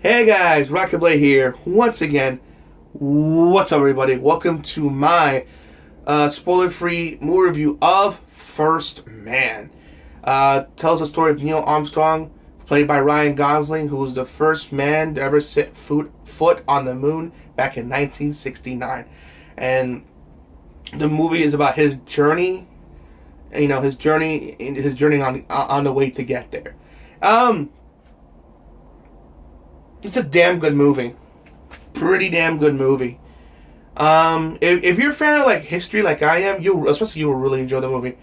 Hey guys, RockingTheBlade here once again. What's up, everybody? Welcome to my spoiler-free movie review of First Man. Tells the story of Neil Armstrong, played by Ryan Gosling, who was the first man to ever set foot on the moon back in 1969. And the movie is about his journey. His journey on the way to get there. It's a damn good movie. Pretty damn good movie. If you're a fan of like history like I am, you will really enjoy the movie.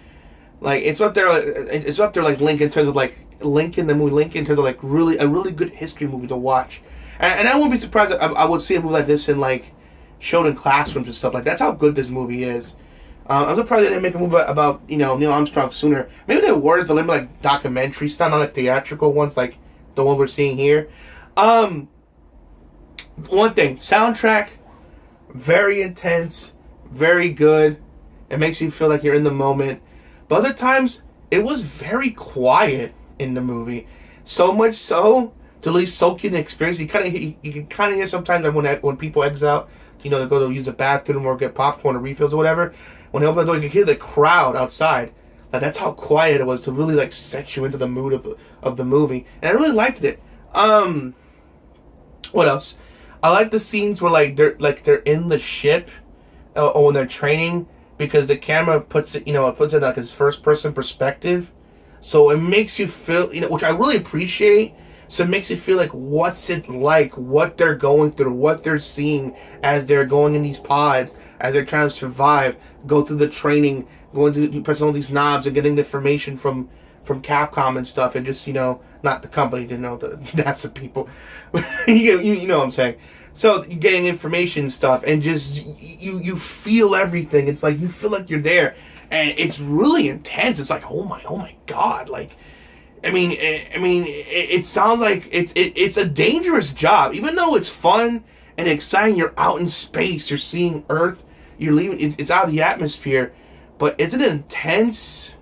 Like it's up there like Link in terms of like Link in terms of like a really good history movie to watch. And I wouldn't be surprised if I would see a movie like this in like showed in classrooms and stuff like that's how good this movie is. I'm surprised they didn't make a movie about Neil Armstrong sooner. Maybe there was, but maybe like documentary style, not like theatrical ones like the one we're seeing here. One thing, soundtrack, very intense, very good. It makes you feel like you're in the moment. But other times, it was very quiet in the movie. So much so to at least soak in the experience. You can kind of hear sometimes when people exit out, to go to use the bathroom or get popcorn or refills or whatever. When they open the door, you can hear the crowd outside. Like that's how quiet it was to really like set you into the mood of the movie, and I really liked it. What else? I like the scenes where they're in the ship, or when they're training, because the camera puts it in like his first person perspective, so it makes you feel which I really appreciate. So it makes you feel like what's it like, what they're going through, what they're seeing as they're going in these pods, as they're trying to survive, go through the training, going to press all these knobs and getting the information from Capcom and stuff, and just not the company, the NASA people. you know what I'm saying. So you're getting information stuff, and just you feel everything. It's like you feel like you're there, and it's really intense. It's like oh my god, like. I mean, it sounds like it's a dangerous job, even though it's fun and exciting. You're out in space, you're seeing Earth, you're leaving. It's out of the atmosphere, but it's an intense,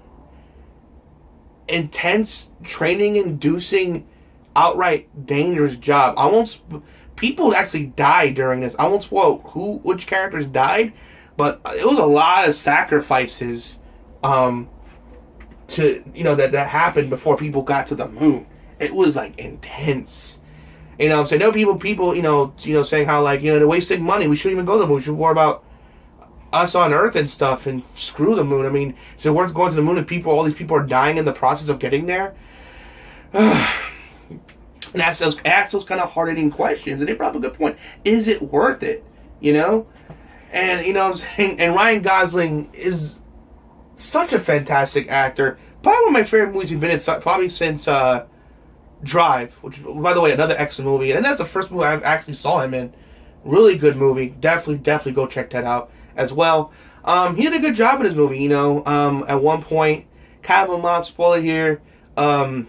training-inducing, outright dangerous job. People actually died during this. I won't spoil which characters died, but it was a lot of sacrifices. That happened before people got to the moon. It was like intense. I'm saying no people saying how like they're wasting money. We shouldn't even go to the moon. We should worry about us on Earth and stuff and screw the moon. I mean, is it worth going to the moon if all these people are dying in the process of getting there? And ask those kind of hard-hitting questions, and they brought up a good point. Is it worth it? And what I'm saying, and Ryan Gosling is such a fantastic actor. Probably one of my favorite movies he's been in, probably since Drive, which, by the way, another excellent movie. And that's the first movie I actually saw him in. Really good movie. Definitely go check that out as well. He did a good job in his movie, at one point. Kind of a mild spoiler here. But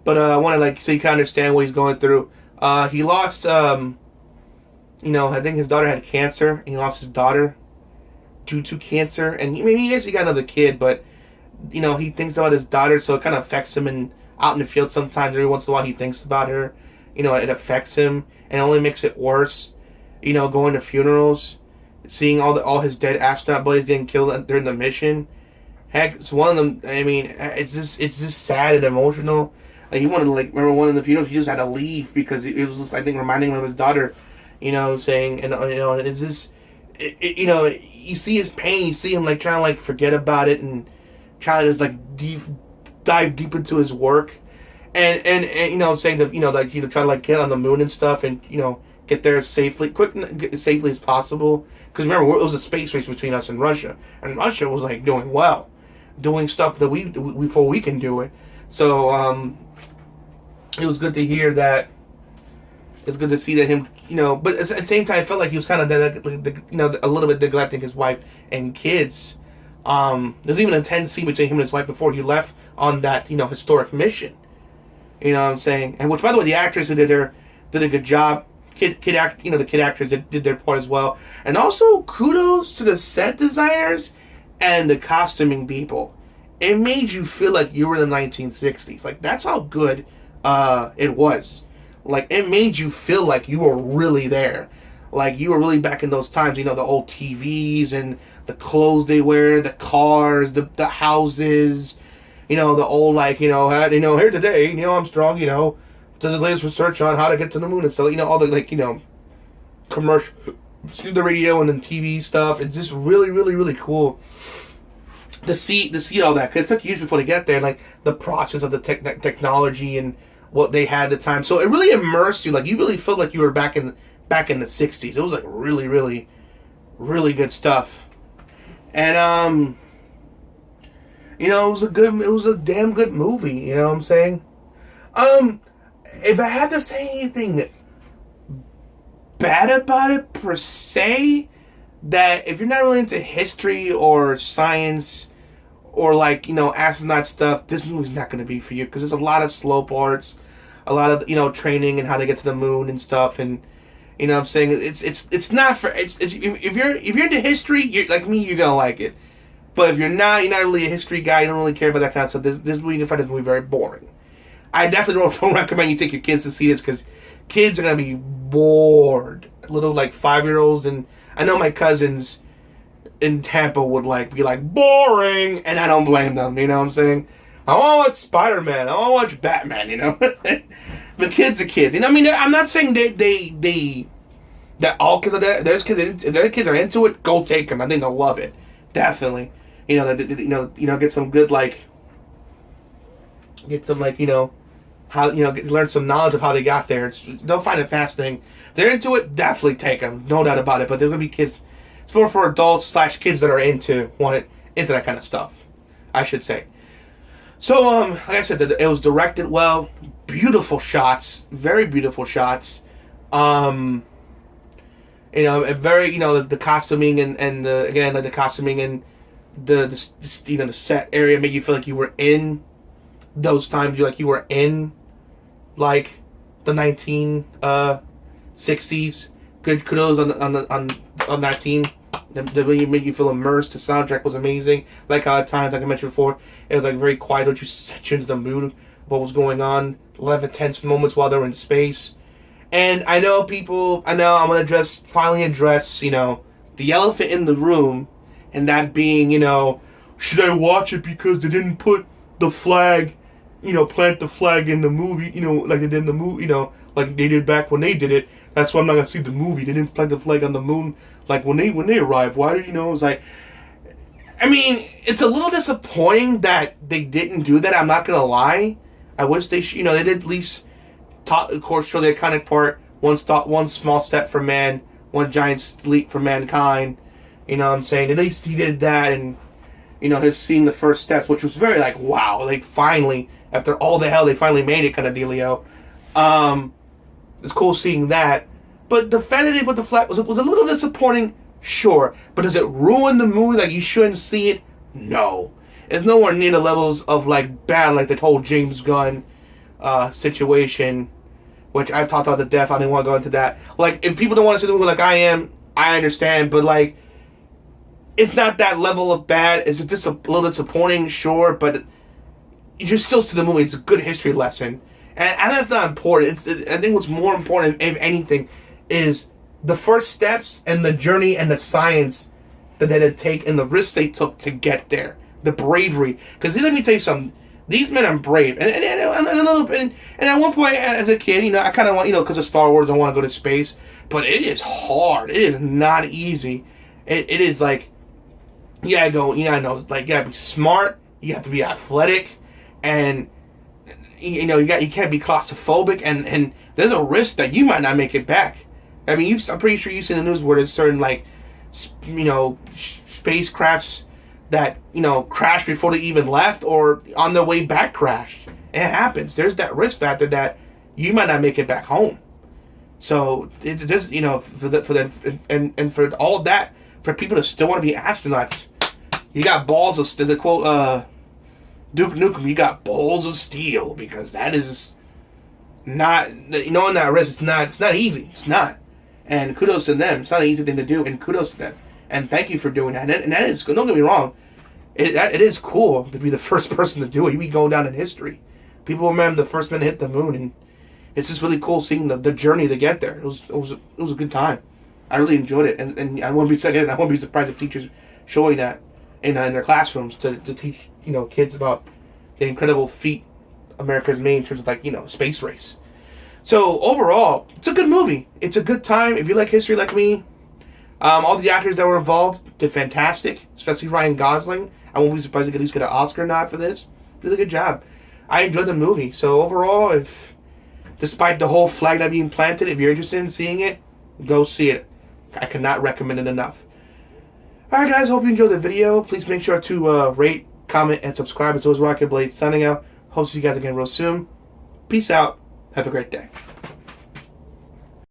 I want to, so you can understand what he's going through. He lost, I think his daughter had cancer. And he lost his daughter due to cancer, and he actually got another kid, but he thinks about his daughter, so it kind of affects him out in the field sometimes. Every once in a while he thinks about her, it affects him, and it only makes it worse. Going to funerals, seeing all his dead astronaut buddies getting killed during the mission. Heck, it's one of them. I mean, it's just sad and emotional. Like he wanted to remember one of the funerals, he just had to leave because it was just, I think, reminding him of his daughter. Saying and it's just. You see his pain. You see him trying to forget about it and trying to just dive deep into his work, and saying that try to get on the moon and stuff, and get there safely as possible. Because remember, it was a space race between us and Russia was doing well, doing stuff that before we can do it. So it was good to hear that. It's good to see that him, but at the same time, I felt like he was kind of, a little bit neglecting his wife and kids. There's even a tense scene between him and his wife before he left on that, historic mission. You know what I'm saying? And which, by the way, the actors who did a good job. The kid actors did their part as well. And also, kudos to the set designers and the costuming people. It made you feel like you were in the 1960s. That's how good it was. Like, it made you feel like you were really there. Like, you were really back in those times, the old TVs and the clothes they wear, the cars, the houses, the old, like, here today, Neil Armstrong, does the latest research on how to get to the moon and stuff, all the, like, commercial, the radio and then TV stuff. It's just really, really, really cool to see all that. 'Cause it took years before they get there, like, the process of the technology and what they had at the time. So it really immersed you. Like, you really felt like you were back in the 60s. It was, like, really, really, really good stuff. And, it was a damn good movie, you know what I'm saying? If I had to say anything bad about it, per se, that if you're not really into history or science or, like, astronaut stuff, this movie's not going to be for you, because there's a lot of slow parts, a lot of, training and how to get to the moon and stuff, and, what I'm saying, it's not for, if you're into history, you're like me, you're gonna like it. But if you're not really a history guy, you don't really care about that kind of stuff, this movie, you find this movie very boring. I definitely don't recommend you take your kids to see this, because kids are gonna be bored. Little, like, 5-year-olds, and I know my cousins in Tampa would, like, be like, boring, and I don't blame them, you know what I'm saying? I want to watch Spider-Man, I want to watch Batman, But kids are kids, I mean, I'm not saying that all kids are there. There's kids, if their kids are into it, go take them. I think they'll love it, definitely. Get some good, like, how, learn some knowledge of how they got there. They'll find it fascinating. If they're into it, definitely take them, no doubt about it. But there's gonna be kids. It's more for adults / kids that are into that kind of stuff, I should say. So, like I said, it was directed well, beautiful shots, very beautiful shots. A very, the costuming and the costuming and the set area made you feel like you were in those times. You were in, like, the 1960s. Good kudos on that team. The way you made you feel immersed. The soundtrack was amazing. Like how at times, like I mentioned before, it was, like, very quiet, but you set you into the mood of what was going on. A lot of intense moments while they were in space. And I know I'm gonna finally address, the elephant in the room, and that being, should I watch it because they didn't put the flag, plant the flag in the movie, like they did in the movie, like they did back when they did it. That's why I'm not gonna see the movie. They didn't plant the flag on the moon, like when they arrived. Why did it's like, I mean, it's a little disappointing that they didn't do that. I'm not gonna lie. I wish they they did at least of course, show the iconic part. One small step for man, one giant leap for mankind. You know what I'm saying? At least he did that, and his seeing the first steps, which was very, like, wow, like, finally, after all the hell, they finally made it, kind of dealio. It's cool seeing that, but the fact that they put the flag was a little disappointing, sure. But does it ruin the movie? Like, you shouldn't see it? No, it's nowhere near the levels of, like, bad, like the whole James Gunn situation, which I've talked about to death. I didn't want to go into that. Like, if people don't want to see the movie like I am, I understand, but, like, it's not that level of bad. It's just a little disappointing, sure, but you should still see the movie. It's a good history lesson, and that's not important. I think what's more important, if anything, is the first steps and the journey and the science that they had to take and the risks they took to get there. The bravery, because let me tell you something. These men are brave, and a little bit. And at one point, as a kid, I kind of want, because of Star Wars, I want to go to space. But it is hard. It is not easy. It is like, you gotta go. You gotta be smart. You have to be athletic, and you can't be claustrophobic. And there's a risk that you might not make it back. I mean, I'm pretty sure you've seen the news where there's certain, like, spacecrafts that, crashed before they even left, or on their way back crashed. It happens. There's that risk factor that you might not make it back home. So it just, for all that, for people to still want to be astronauts, you got balls of the quote Duke Nukem. You got balls of steel, because that is not, in that risk. It's not easy. It's not. And kudos to them. It's not an easy thing to do, and kudos to them. And thank you for doing that. And that is, don't get me wrong, it is cool to be the first person to do it. You be going down in history. People remember the first man to hit the moon, it's just really cool seeing the journey to get there. It was a good time. I really enjoyed it, and I won't be surprised if teachers showing that in their classrooms to teach kids about the incredible feat America's made in terms of like space race. So overall, it's a good movie. It's a good time if you like history like me. All the actors that were involved did fantastic, especially Ryan Gosling. I won't be surprised if he at least get an Oscar nod for this. Did a good job. I enjoyed the movie. So overall, despite the whole flag not being planted, if you're interested in seeing it, go see it. I cannot recommend it enough. Alright guys, hope you enjoyed the video. Please make sure to rate, comment, and subscribe. It's always RockingTheBlade signing out. Hope to see you guys again real soon. Peace out. Have a great day.